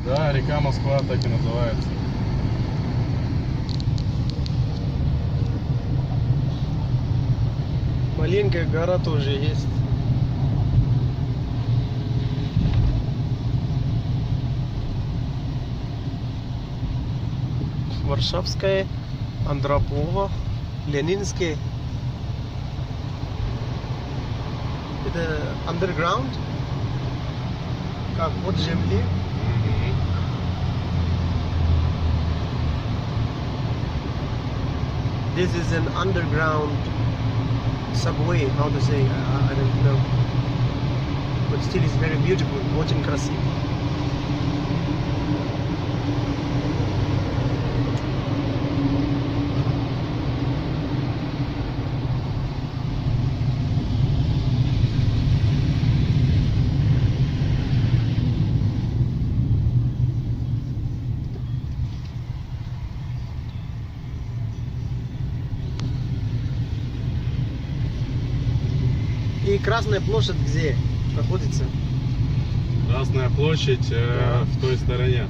Да, река Москва так и называется. Маленькая гора тоже есть. Варшавская, Андропова, Ленинская. Это underground, как под землей. This is an underground subway, how to say, I don't know. But still it's very beautiful, очень красиво. И Красная площадь где находится? Красная площадь в той стороне.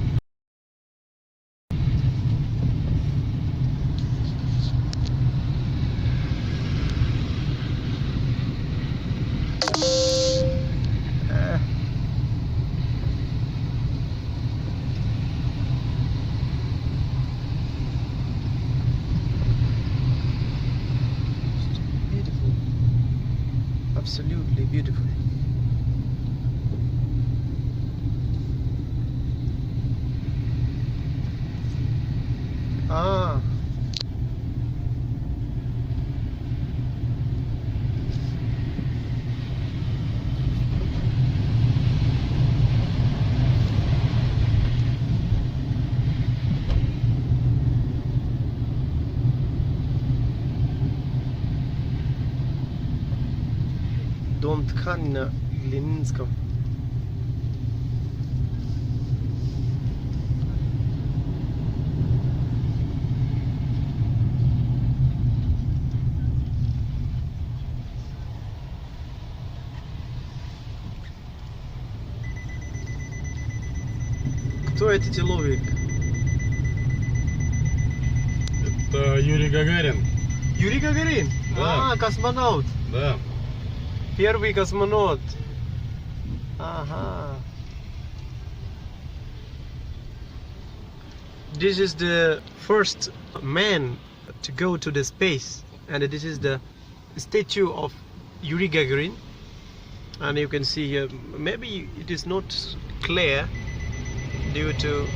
Beautiful. Absolutely beautiful. Ah. Дом ткани на Ленинском. Кто этот человек? Это Юрий Гагарин. Юрий Гагарин? Да. А, космонавт. Да. Первый космонавт. Ага. This is the first man to go to the space, and this is the statue of Yuri Gagarin. And you can see here, maybe it is not clear due to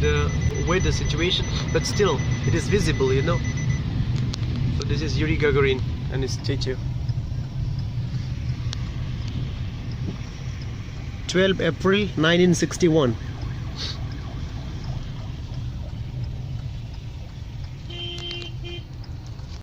the weather situation, but still it is visible, you know. So this is Yuri Gagarin and his statue. 12 April 1961.